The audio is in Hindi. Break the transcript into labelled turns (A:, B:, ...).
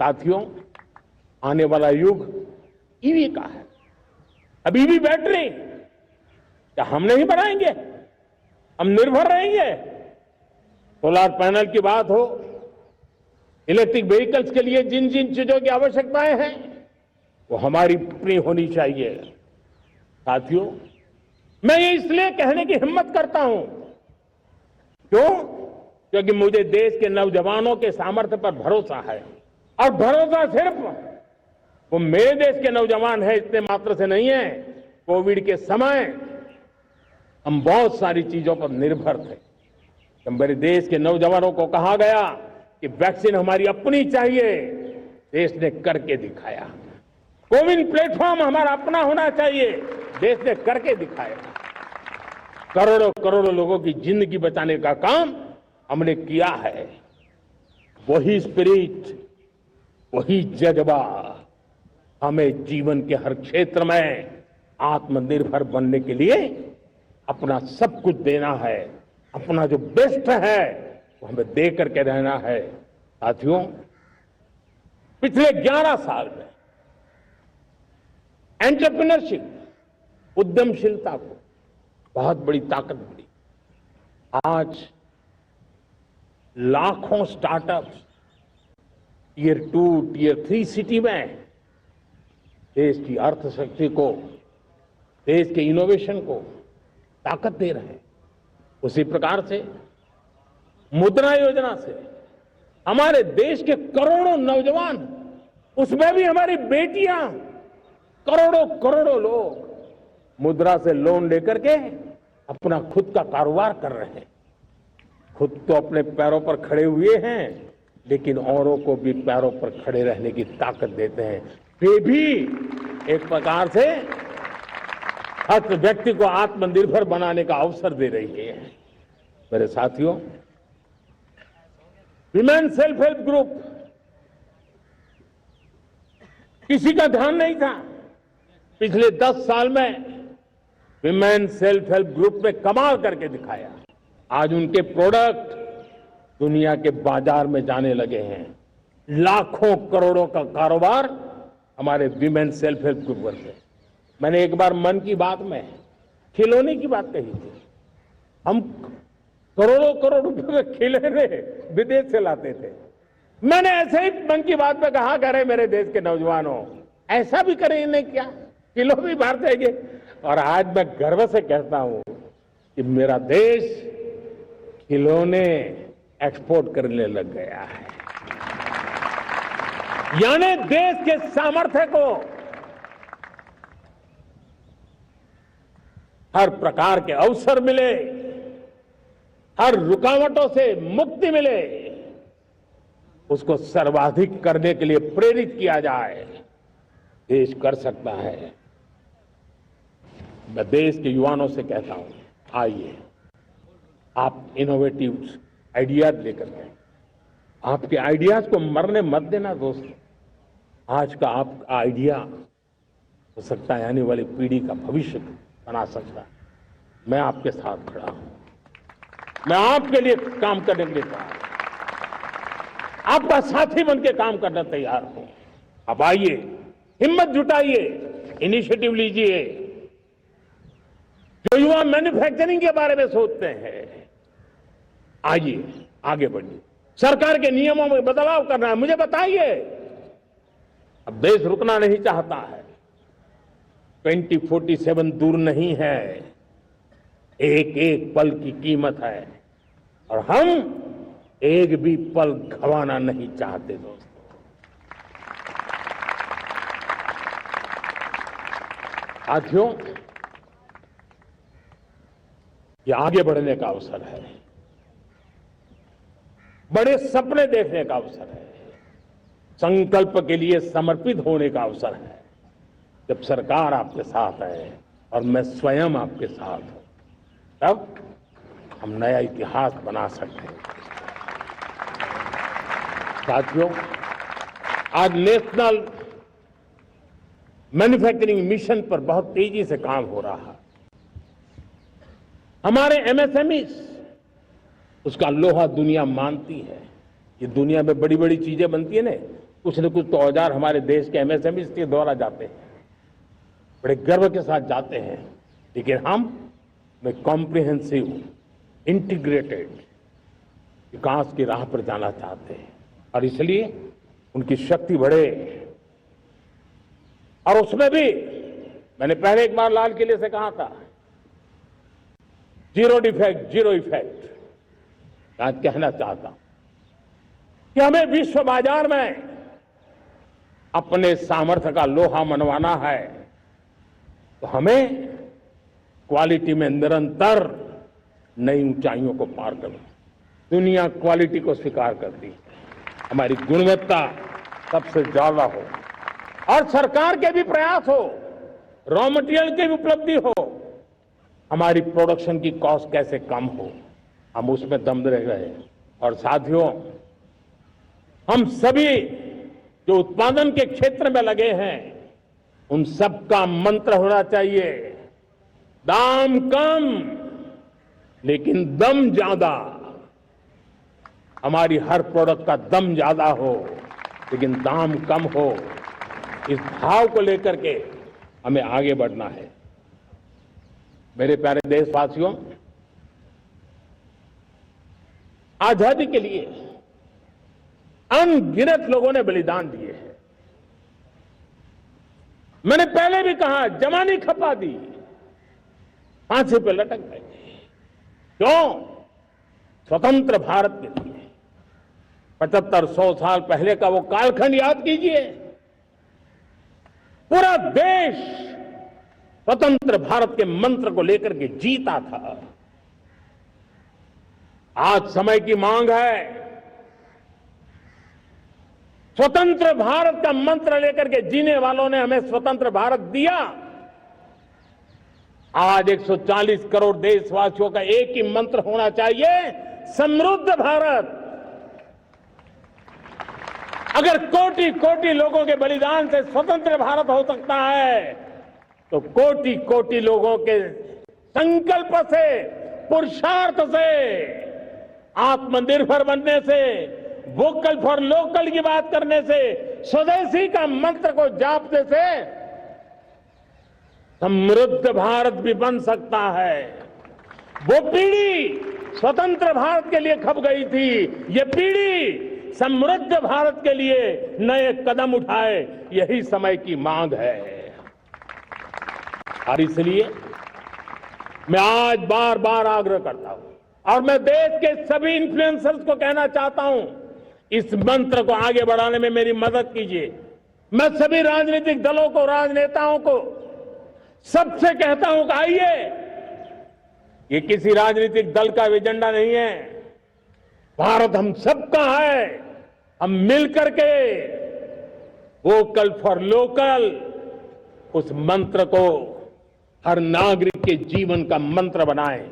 A: साथियों, आने वाला युग ईवी का है। अब ईवी बैटरी क्या हम नहीं बनाएंगे? हम निर्भर रहेंगे? सोलर पैनल की बात हो, इलेक्ट्रिक व्हीकल्स के लिए जिन जिन चीजों की आवश्यकताएं हैं वो हमारी अपनी होनी चाहिए। साथियों, मैं ये इसलिए कहने की हिम्मत करता हूं, क्यों? क्योंकि मुझे देश के नौजवानों के सामर्थ्य पर भरोसा है। और भरोसा सिर्फ वो मेरे देश के नौजवान हैं इतने मात्र से नहीं है। कोविड के समय हम बहुत सारी चीजों पर निर्भर थे। तो मेरे देश के नौजवानों को कहा गया कि वैक्सीन हमारी अपनी चाहिए, देश ने करके दिखाया। कोविन प्लेटफॉर्म हमारा अपना होना चाहिए, देश ने करके दिखाया। करोड़ों करोड़ों लोगों की जिंदगी बचाने का काम हमने किया है। वही स्पिरिट, वही जज्बा हमें जीवन के हर क्षेत्र में आत्मनिर्भर बनने के लिए अपना सब कुछ देना है। अपना जो बेस्ट है वो हमें दे करके रहना है। साथियों, पिछले 11 साल में एंटरप्रेन्योरशिप, उद्यमशीलता को बहुत बड़ी ताकत मिली। आज लाखों स्टार्टअप्स टियर 2, टियर 3 सिटी में देश की अर्थशक्ति को, देश के इनोवेशन को ताकत दे रहे हैं। उसी प्रकार से मुद्रा योजना से हमारे देश के करोड़ों नौजवान, उसमें भी हमारी बेटियां, करोड़ों करोड़ों लोग मुद्रा से लोन लेकर के अपना खुद का कारोबार कर रहे हैं। खुद तो अपने पैरों पर खड़े हुए हैं, लेकिन औरों को भी पैरों पर खड़े रहने की ताकत देते हैं। वे भी एक प्रकार से हर व्यक्ति को आत्मनिर्भर बनाने का अवसर दे रही है। मेरे साथियों, विमेन सेल्फ हेल्प ग्रुप किसी का ध्यान नहीं था। पिछले 10 साल में विमेन सेल्फ हेल्प ग्रुप में कमाल करके दिखाया। आज उनके प्रोडक्ट दुनिया के बाजार में जाने लगे हैं। लाखों करोड़ों का कारोबार हमारे विमेन सेल्फ हेल्प ग्रुप से। मैंने एक बार मन की बात में खिलौने की बात कही थी। हम करोड़ों करोड़ रुपए के खिलौने विदेश से लाते थे। मैंने ऐसे ही मन की बात में कहा, करे मेरे देश के नौजवानों, ऐसा भी करें नहीं क्या? किलो भी बाहर देंगे। और आज मैं गर्व से कहता हूं कि मेरा देश खिलौने एक्सपोर्ट करने लग गया है। यानी देश के सामर्थ्य को हर प्रकार के अवसर मिले, हर रुकावटों से मुक्ति मिले, उसको सर्वाधिक करने के लिए प्रेरित किया जाए। देश कर सकता है। मैं देश के युवाओं से कहता हूं, आइए आप इनोवेटिव आइडियाज लेकर के, आपके आइडियाज को मरने मत देना दोस्तों। आज का आपका आइडिया हो सकता है आने वाली पीढ़ी का भविष्य बना सकता है। मैं आपके साथ खड़ा हूं। मैं आपके लिए काम करने के लिए तैयार हूं। आपका साथी बन के काम करने तैयार हूं। अब आइए, हिम्मत जुटाइए, इनिशिएटिव लीजिए। जो युवा मैन्युफैक्चरिंग के बारे में सोचते हैं, आइए आगे बढ़िए। सरकार के नियमों में बदलाव करना है, मुझे बताइए। अब देश रुकना नहीं चाहता है। 2047 दूर नहीं है। एक एक पल की कीमत है और हम एक भी पल गंवाना नहीं चाहते दोस्तों। साथियों, ये आगे बढ़ने का अवसर है, बड़े सपने देखने का अवसर है, संकल्प के लिए समर्पित होने का अवसर है। जब सरकार आपके साथ है और मैं स्वयं आपके साथ हूं, तब हम नया इतिहास बना सकते हैं। साथियों, आज नेशनल मैन्युफैक्चरिंग मिशन पर बहुत तेजी से काम हो रहा है। हमारे एमएसएमई उसका लोहा दुनिया मानती है। ये दुनिया में बड़ी बड़ी चीजें बनती है ना, कुछ न कुछ तो औजार हमारे देश के एमएसएमई के द्वारा जाते हैं, बड़े गर्व के साथ जाते हैं, लेकिन हम कॉम्प्रिहेंसिव इंटीग्रेटेड विकास की राह पर जाना चाहते हैं और इसलिए उनकी शक्ति बढ़े। और उसमें भी मैंने पहले एक बार लाल किले से कहा था, जीरो डिफेक्ट जीरो इफेक्ट। आज कहना चाहता हूं कि हमें विश्व बाजार में अपने सामर्थ्य का लोहा मनवाना है तो हमें क्वालिटी में निरंतर नई ऊंचाइयों को पार करना। दुनिया क्वालिटी को स्वीकार करती है, हमारी गुणवत्ता सबसे ज्यादा हो और सरकार के भी प्रयास हो, रॉ मटेरियल की भी उपलब्धि हो, हमारी प्रोडक्शन की कॉस्ट कैसे कम हो, हम उसमें दम रह गए। और साथियों, हम सभी जो उत्पादन के क्षेत्र में लगे हैं उन सबका मंत्र होना चाहिए, दाम कम लेकिन दम ज्यादा। हमारी हर प्रोडक्ट का दम ज्यादा हो लेकिन दाम कम हो। इस भाव को लेकर के हमें आगे बढ़ना है। मेरे प्यारे देशवासियों, आजादी के लिए अनगिनत लोगों ने बलिदान दिए हैं। मैंने पहले भी कहा, जमानी खपा दी, फांसी पे लटक गए। क्यों? स्वतंत्र भारत के लिए। 75-100 साल पहले का वो कालखंड याद कीजिए। पूरा देश स्वतंत्र भारत के मंत्र को लेकर के जीता था। आज समय की मांग है, स्वतंत्र भारत का मंत्र लेकर के जीने वालों ने हमें स्वतंत्र भारत दिया। आज 140 करोड़ देशवासियों का एक ही मंत्र होना चाहिए, समृद्ध भारत। अगर कोटि कोटि लोगों के बलिदान से स्वतंत्र भारत हो सकता है तो कोटि कोटि लोगों के संकल्प से, पुरुषार्थ से, आत्मनिर्भर बनने से, वोकल फॉर लोकल की बात करने से, स्वदेशी का मंत्र को जापने से समृद्ध भारत भी बन सकता है। वो पीढ़ी स्वतंत्र भारत के लिए खप गई थी, ये पीढ़ी समृद्ध भारत के लिए नए कदम उठाए, यही समय की मांग है। और इसलिए मैं आज बार बार आग्रह करता हूं और मैं देश के सभी इन्फ्लुएंसर्स को कहना चाहता हूं, इस मंत्र को आगे बढ़ाने में मेरी मदद कीजिए। मैं सभी राजनीतिक दलों को, राजनेताओं को सबसे कहता हूं कि आइए, ये किसी राजनीतिक दल का एजेंडा नहीं है, भारत हम सबका है। हम मिलकर के वोकल फॉर लोकल उस मंत्र को हर नागरिक के जीवन का मंत्र बनाएं।